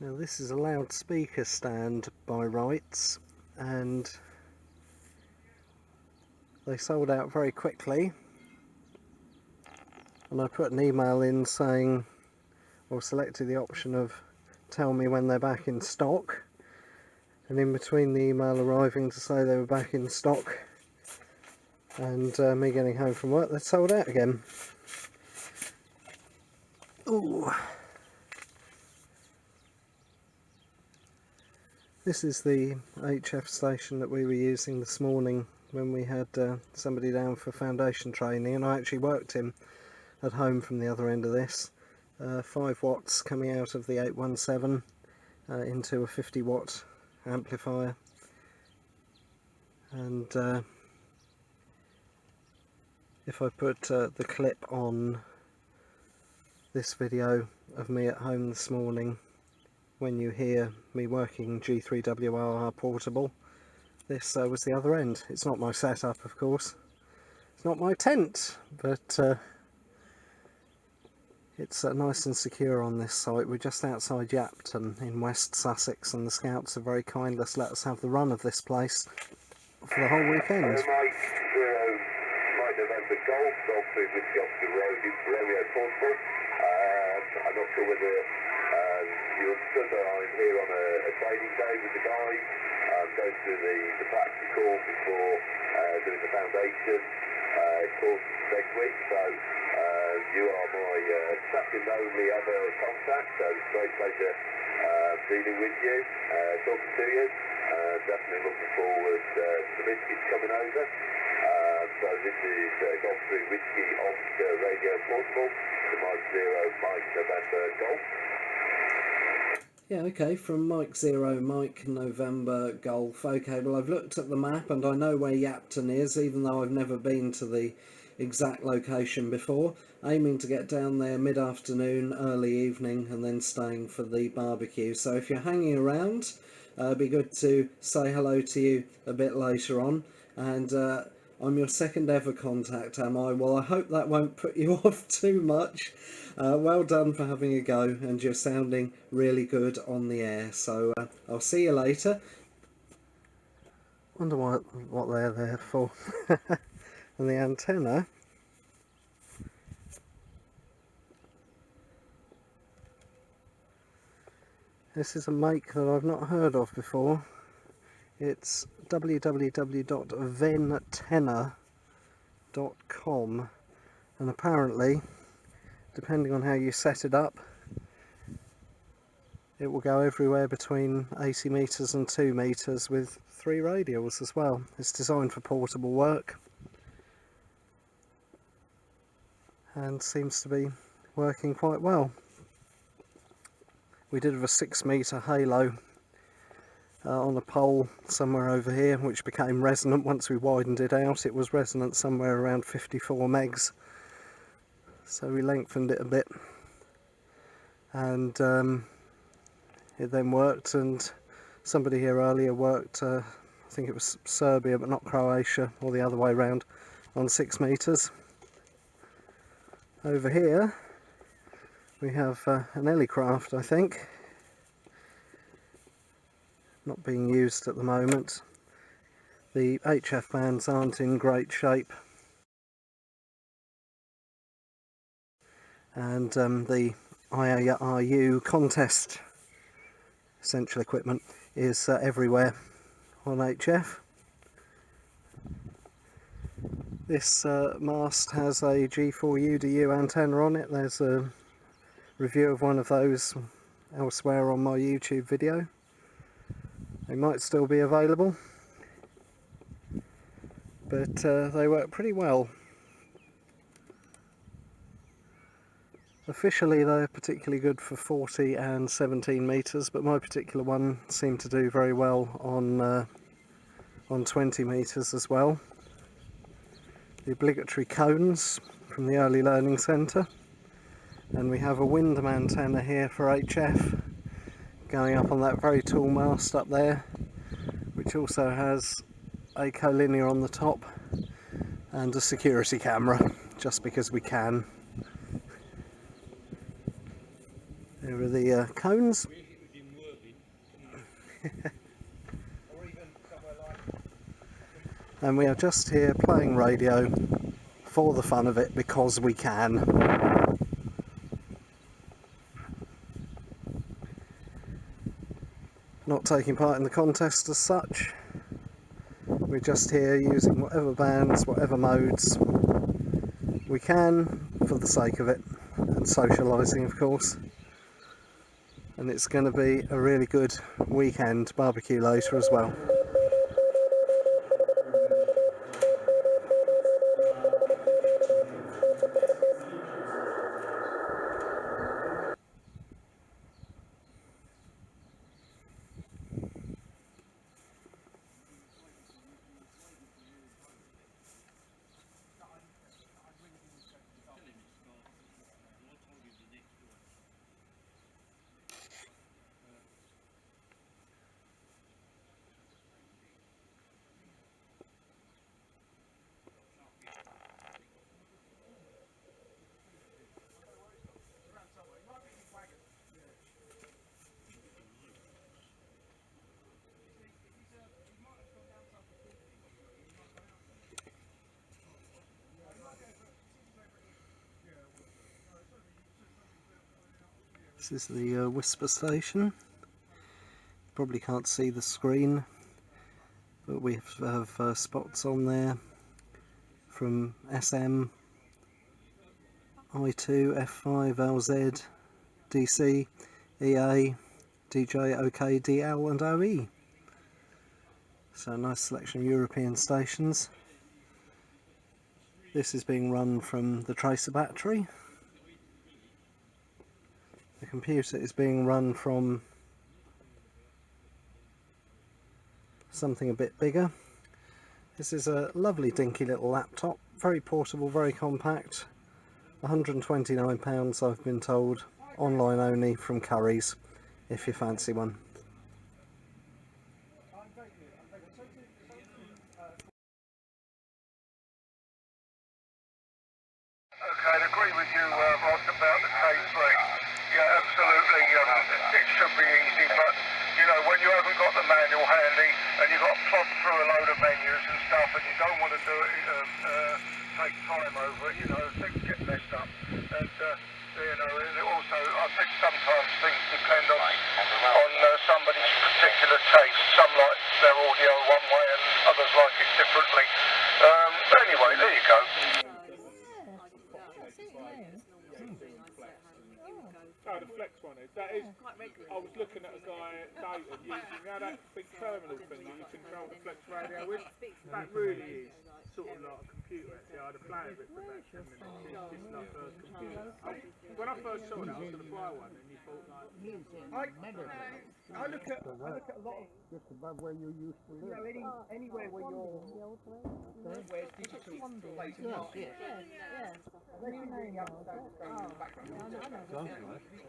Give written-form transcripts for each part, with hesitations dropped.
Now this is a loudspeaker stand by rights, and they sold out very quickly, and I put an email in saying, or selected the option of tell me when they're back in stock, and in between the email arriving to say they were back in stock and me getting home from work, they sold out again. Ooh. This is the HF station that we were using this morning when we had somebody down for foundation training, and I actually worked him at home from the other end of this. 5 watts coming out of the 817 into a 50 watt amplifier, and if I put the clip on this video of me at home this morning, when you hear me working G3WOR portable, this was the other end. It's not my setup, of course, it's not my tent, but it's nice and secure on this site. We're just outside Yapton in West Sussex, and the Scouts are very kind. Let's let us have the run of this place for the whole weekend. Mike November Golf, Golf 3 Whiskey Oscar Romeo Portable. I'm not sure whether you understood that I'm here on a training day with the guys. I'm going through the practical before doing the foundation course next week. So you are my second only other contact, so it's a great pleasure dealing with you, talking to you. Definitely looking forward to the biscuits coming over. So this is Golf 3 Whiskey Oscar Radio Portable, the Mike 0 Mike November Golf. Yeah, okay, from Mike 0 Mike November Golf. Okay, well, I've looked at the map and I know where Yapton is, even though I've never been to the exact location before. Aiming to get down there mid-afternoon, early evening, and then staying for the barbecue. So if you're hanging around, it'd be good to say hello to you a bit later on. And I'm your second ever contact, am I? Well, I hope that won't put you off too much. Well done for having a go, and you're sounding really good on the air. So I'll see you later. Wonder what they're there for. And the antenna. This is a make that I've not heard of before. It's www.ventenna.com, and apparently, depending on how you set it up, it will go everywhere between 80 metres and 2 metres with 3 radials as well. It's designed for portable work and seems to be working quite well. We did have a 6 metre halo on a pole somewhere over here, which became resonant once we widened it out. It was resonant somewhere around 54 megs, so we lengthened it a bit, and it then worked. And somebody here earlier worked, I think it was Serbia but not Croatia, or the other way around, on 6 metres. Over here we have an Ellicraft, I think, not being used at the moment. The HF bands aren't in great shape, and the IRU contest essential equipment is everywhere on HF. This mast has a G4 UDU antenna on it. There's a review of one of those elsewhere on my YouTube video. They might still be available, but they work pretty well. Officially they're particularly good for 40 and 17 metres, but my particular one seemed to do very well on 20 metres as well. The obligatory cones from the Early Learning Centre, and we have a Windham antenna here for HF going up on that very tall mast up there, which also has a collinear on the top and a security camera, just because we can. There are the cones. and we are just here playing radio for the fun of it because we can. Not taking part in the contest as such. We're just here using whatever bands, whatever modes we can for the sake of it, and socialising of course. And it's going to be a really good weekend barbecue later as well. This is the whisper station. Probably can't see the screen, but we have spots on there from SM, I2, F5, LZ, DC, EA, DJ, OK, DL and OE. So a nice selection of European stations. This is being run from the tracer battery. The computer is being run from something a bit bigger. This is a lovely dinky little laptop, very portable, very compact. £129 I've been told, online only from Curry's if you fancy one. Okay, I'd agree with you, Rod, about the K3. Yeah, absolutely. It should be easy, but you know, when you haven't got the manual handy and you've got to plod through a load of menus and stuff, and you don't want to do it, take time over it, you know, things get messed up. And you know, and also, I think sometimes things depend on somebody's particular taste. Some like their audio one way, and others like it differently. But anyway, there you go. Oh, the Flex one is. That is. I was looking at a guy at Dayton using, you know, that big terminal thing that you control the Flex radio with. That really is sort of like a computer. Actually, I had a play of it for about 10 minutes. It's just like a computer. When I first saw it, I was going to buy one, and you thought like, I look at a lot of just above where you used to live. anywhere where you're where digital plays a part.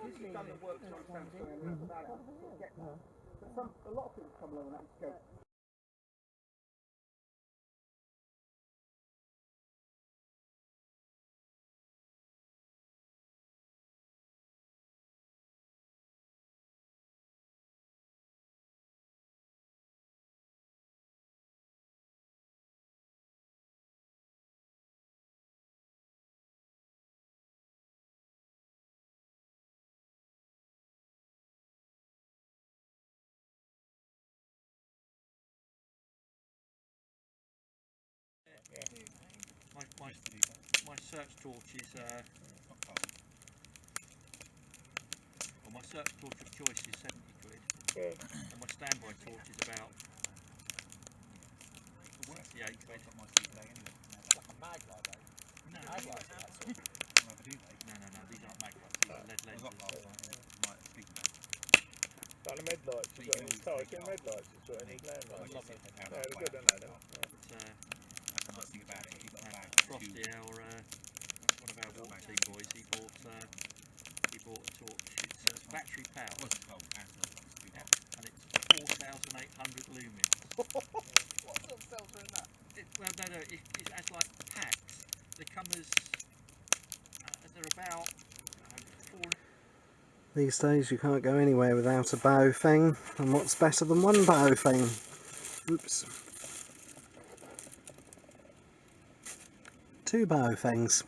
You've done the work on Samsung and that. But a lot of people come along and go. My search torch is well, my search torch of choice is 70 quid, and my standby torch is about 68 quid. No, these aren't mag lights, these are LED lenses. Like the med lights, you've got any med lights, you've got any land lights. Yeah, they're good, aren't they? Frosty, one of our water team boys, he bought a torch. It's battery powered, and it's 4,800 lumens. What sort of cells are in that? It has like packs. They come as they're about 4. These days you can't go anywhere without a bow thing, and what's better than one bow thing? Oops. two bow things.